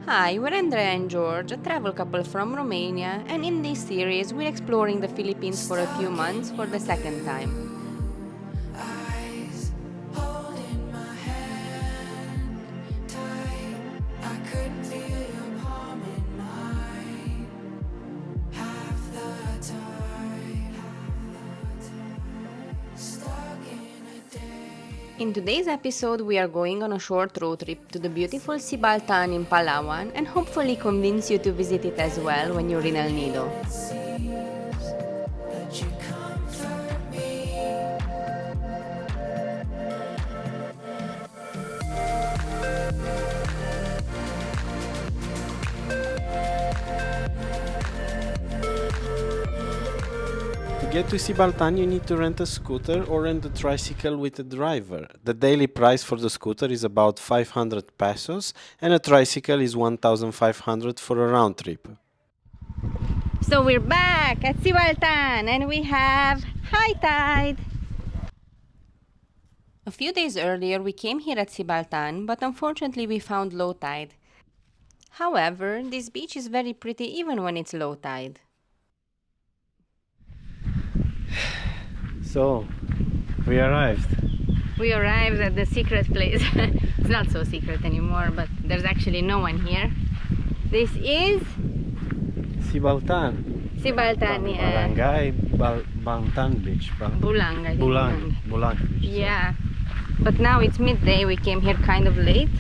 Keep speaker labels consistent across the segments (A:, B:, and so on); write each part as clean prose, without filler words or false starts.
A: Hi, we're Andrea and George, a travel couple from Romania, and in this series, we're exploring the Philippines for a few months for the second time. In today's episode, we are going on a short road trip to the beautiful Sibaltan in Palawan and hopefully convince you to visit it as well when you're in El Nido.
B: To get to Sibaltan, you need to rent a scooter or rent a tricycle with a driver. The daily price for the scooter is about 500 pesos, and a tricycle is 1,500 for a round trip.
A: So we're back at Sibaltan and we have high tide. A few days earlier, we came here at Sibaltan, but unfortunately, we found low tide. However, this beach is very pretty even when it's low tide.
B: So, we arrived.
A: We arrived at the secret place. It's not so secret anymore, but there's actually no one here. This is
B: Sibaltan.
A: Sibaltan, yeah.
B: Barangay Bantan Beach.
A: Bulang, I think.
B: Bulang Beach.
A: Yeah. But now it's midday, we came here kind of late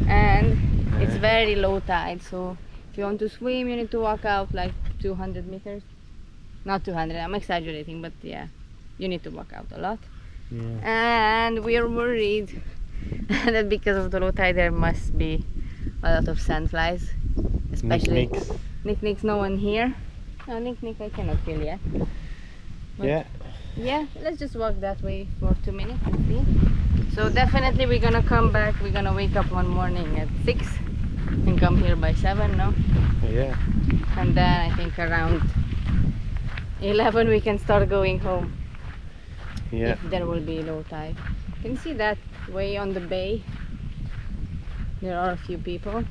A: and it's very low tide, so if you want to swim you need to walk out like 200 meters. Not 200, I'm exaggerating, but yeah, you need to walk out a lot.
B: Yeah.
A: And we are worried that because of the low tide there must be a lot of sandflies, especially Nick, no one here. No, Nick, I cannot feel yet. But yeah, let's just walk that way for 2 minutes and see. So definitely we're gonna come back, we're gonna wake up one morning at 6 and come here by 7, no?
B: Yeah.
A: And then I think around 11 we can start going home.
B: Yeah.
A: If there will be low tide. You can see that way on the bay. There are a few people.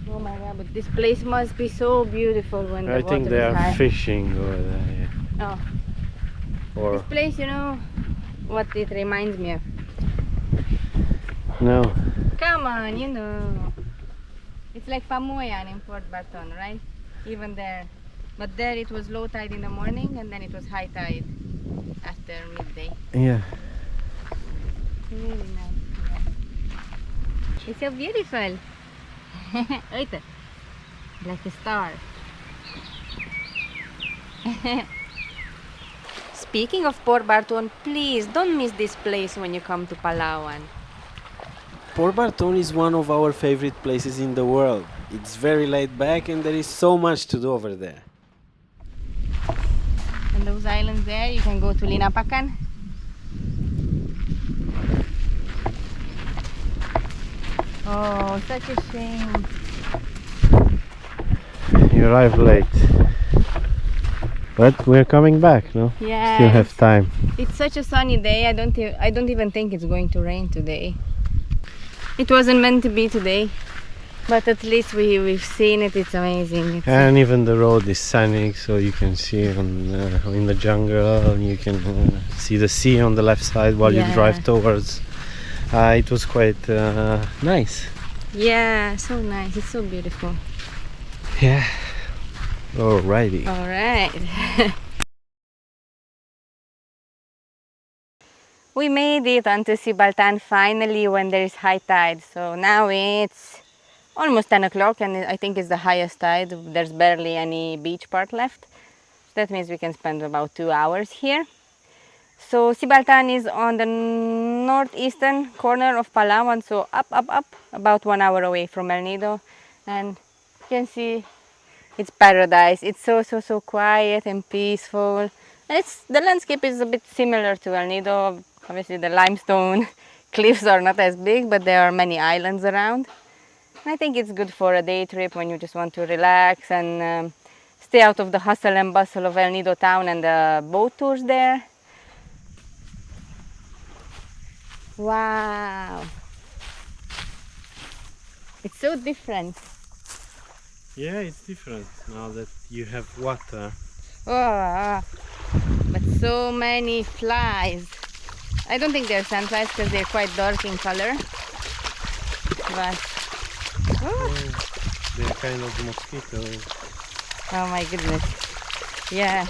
A: Oh my god, but this place must be so beautiful when the
B: I
A: water
B: think they
A: is
B: are
A: high.
B: fishing over there.
A: Oh,
B: Or
A: this place, you know what it reminds me of?
B: no.
A: Come on, you know. It's like Pamuyan in Port Barton, right? Even there. But there it was low tide in the morning and then it was high tide after midday.
B: Yeah.
A: Really nice. Yeah. It's so beautiful. Wait, like a star. Speaking of Port Barton, please don't miss this place when you come to Palawan.
B: Port Barton is one of our favorite places in the world. It's very laid back and there is so much to do over there.
A: And those islands there, you can go to Linapakan. Oh, such a shame.
B: You arrived late. But we're coming back, no?
A: Yeah.
B: Still have time.
A: It's such a sunny day. I don't even think it's going to rain today. It wasn't meant to be today, but at least we've seen it. It's amazing.
B: And even the road is scenic, so you can see in the jungle, and you can see the sea on the left side while you drive towards. It was quite nice.
A: Yeah, so nice. It's so beautiful.
B: Yeah. Alrighty.
A: All right. We made it onto Sibaltan finally when there is high tide. So now it's almost 10 o'clock and I think it's the highest tide. There's barely any beach part left. That means we can spend about 2 hours here. So Sibaltan is on the northeastern corner of Palawan, so up, about 1 hour away from El Nido. And you can see it's paradise. It's so quiet and peaceful. And the landscape is a bit similar to El Nido. Obviously the limestone cliffs are not as big, but there are many islands around. I think it's good for a day trip when you just want to relax and stay out of the hustle and bustle of El Nido town and the boat tours there. Wow. It's so different.
B: Yeah, it's different now that you have water.
A: Oh, but so many flies. I don't think they're sandflies because they're quite dark in color. But
B: They're kind of mosquitoes.
A: oh my goodness. Yeah.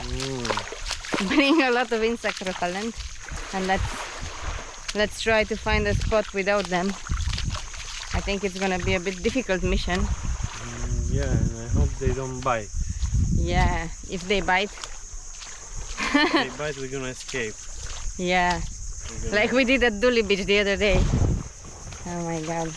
A: Bring a lot of insect repellent, and let's try to find a spot without them. I think it's gonna be a bit difficult mission.
B: Yeah, and I hope they don't bite.
A: Yeah, if they bite.
B: If they bite, we're gonna escape.
A: Yeah, like we did at Duli Beach the other day. Oh my god.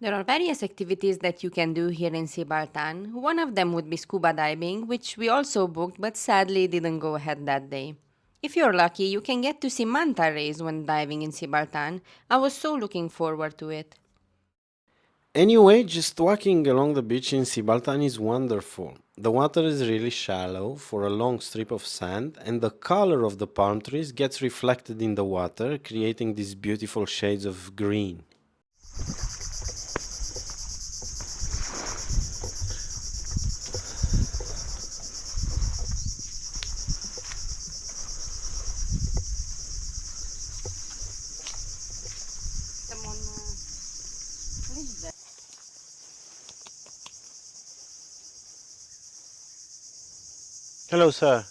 A: There are various activities that you can do here in Sibaltan. One of them would be scuba diving, which we also booked but sadly didn't go ahead that day. If you're lucky, you can get to see manta rays when diving in Sibaltan. I was so looking forward to it.
B: Anyway, just walking along the beach in Sibaltan is wonderful. The water is really shallow for a long strip of sand, and the color of the palm trees gets reflected in the water, creating these beautiful shades of green. Hello, sir.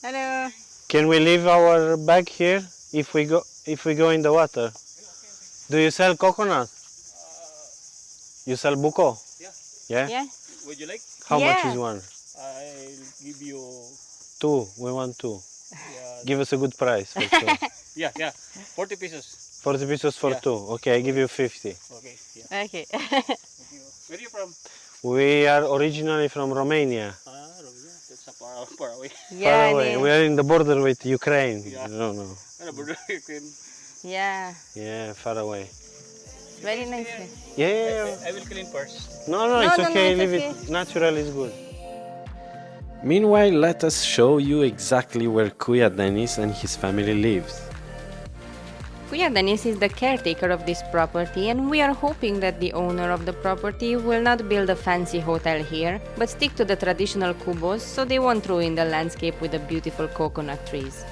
A: Hello.
B: Can we leave our bag here if we go in the water? Do you sell coconut? You sell buko? Yeah.
A: Yeah?
C: Would you like?
B: How much
A: Yeah.
B: is one?
C: I'll give you.
B: Two. We want two.
C: Yeah,
B: Give us a good price for two.
C: yeah. 40 pieces.
B: 40 pesos for
C: Yeah.
B: two. Okay, I give you 50.
C: Okay. Yeah.
A: Okay.
C: Thank you. Where are you from?
B: We are originally from Romania.
C: Romania. That's a far away.
A: Yeah,
B: Far away. We are in the border with Ukraine.
C: Yeah.
B: No, no.
C: You can.
A: yeah.
B: Yeah, far away.
A: Very nice.
B: Yeah.
C: I will clean first.
B: No,
A: No,
B: it's
A: no, no,
B: okay.
A: it's
B: Leave
A: okay.
B: it. Natural is good. Meanwhile, let us show you exactly where Kuya Dennis and his family lives.
A: Kuya Dennis is the caretaker of this property, and we are hoping that the owner of the property will not build a fancy hotel here, but stick to the traditional kubos so they won't ruin the landscape with the beautiful coconut trees.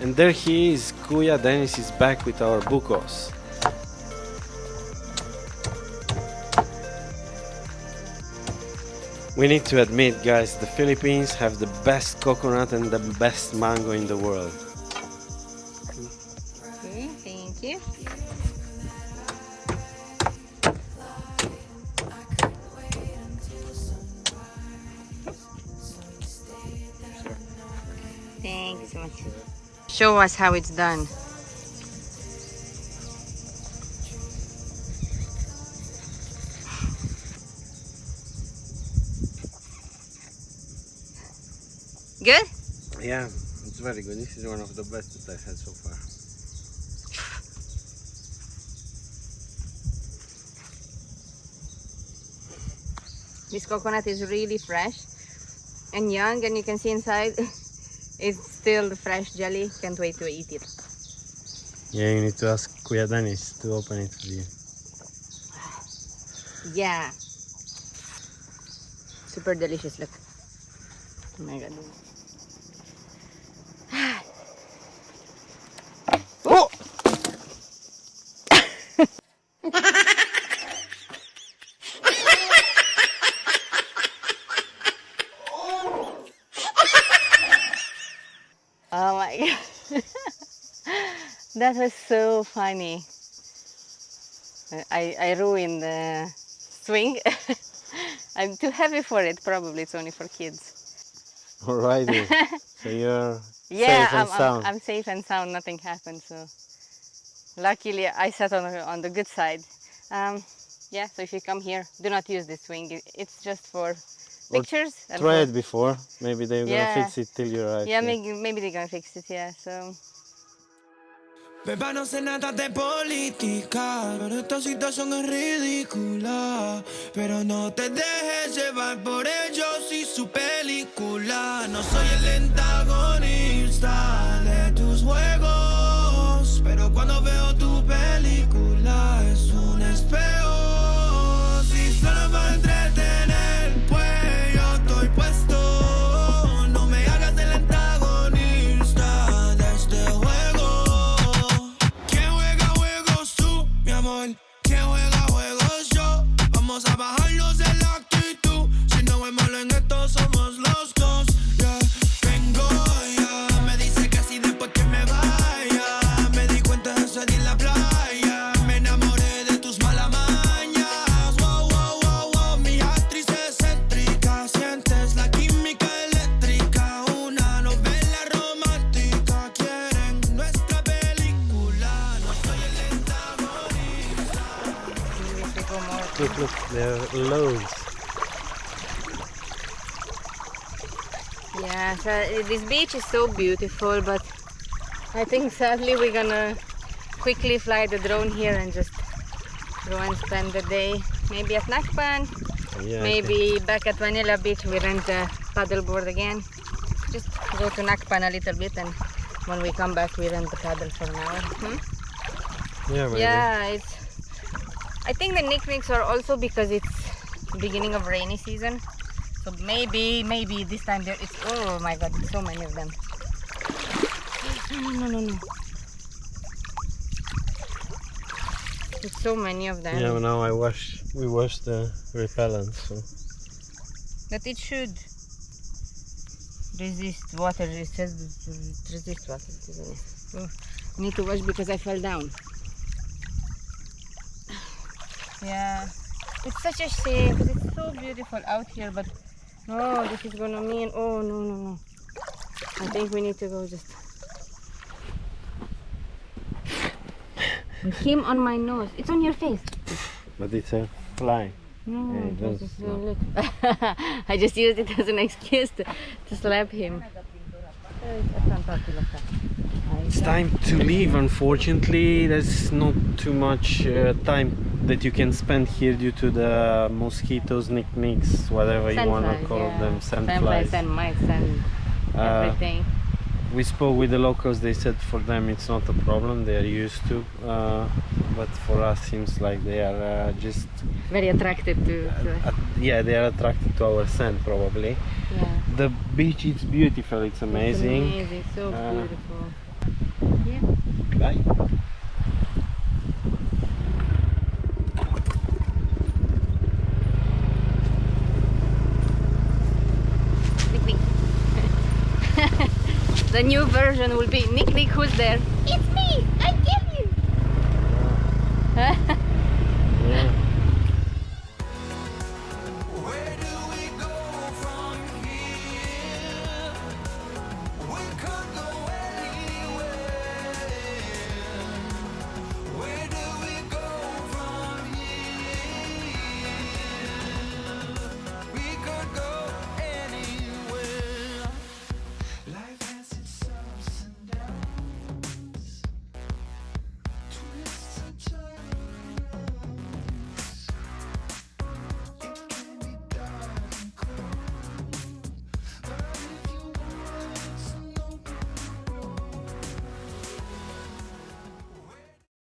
B: And there he is. Kuya Dennis is back with our bukos. We need to admit, guys, the Philippines have the best coconut and the best mango in the world.
A: Okay, thank you. Thank you so much. Show us how it's done. Good?
B: Yeah, it's very good. This is one of the best that I've had so far.
A: This coconut is really fresh and young, and you can see inside it's still fresh jelly. Can't wait to eat it.
B: Yeah, you need to ask Kuya Dennis to open it for you.
A: Yeah. Super delicious, look. Oh my god.
B: Oh!
A: Oh my god. That was so funny. I ruined the swing. I'm too heavy for it, probably. It's only for kids.
B: Alrighty. So you're
A: Yeah,
B: safe and sound.
A: I'm safe and sound. Nothing happened. So luckily, I sat on the good side. Yeah. So if you come here, do not use this swing. It's just for pictures. and
B: Try
A: for-
B: it before. Maybe they're
A: Yeah.
B: gonna fix it till you arrive.
A: Yeah,
B: here.
A: maybe they're gonna fix it. Yeah. So.
D: Beba, no sé nada de política, pero esta situación es ridícula. Pero no te dejes llevar por ellos y su película. No soy el antagonista de tus juegos.
B: look, there are loads.
A: Yeah, so this beach is so beautiful, but I think sadly we're gonna quickly fly the drone here and just go and spend the day. Maybe at Nakpan,
B: Yeah,
A: maybe back at Vanilla Beach we rent a paddleboard again. Just go to Nakpan a little bit, and when we come back we rent the paddle for an hour.
B: yeah, maybe.
A: Yeah, it's. I think the knickknacks are also because it's beginning of rainy season. So maybe this time there it's, oh my god, it's so many of them. No. There's so many of them.
B: Yeah, but now we washed the repellent, so.
A: But it should resist water. It says resist water, isn't it? Oh, I need to wash because I fell down. Yeah, it's such a shame because it's so beautiful out here, but no, this is gonna mean, oh no. I think we need to go just. It came on my nose. It's on your face.
B: But it's a fly.
A: No,
B: Yeah, it
A: this
B: does
A: is
B: not.
A: look. I just used it as an excuse to slap him.
B: It's time to leave, unfortunately. There's not too much time that you can spend here due to the mosquitoes, knickknacks, whatever you want to call them,
A: sandflies,
B: sandflies.
A: and mites, and everything.
B: We spoke with the locals, they said for them it's not a problem, they are used to, but for us seems like they are just,
A: Very attracted to
B: yeah, they are attracted to our scent probably.
A: yeah.
B: The beach is beautiful, it's amazing.
A: It's amazing, so beautiful. Yeah.
B: Bye.
A: Nick. The new version will be Nick, who's there? It's me! I kill you!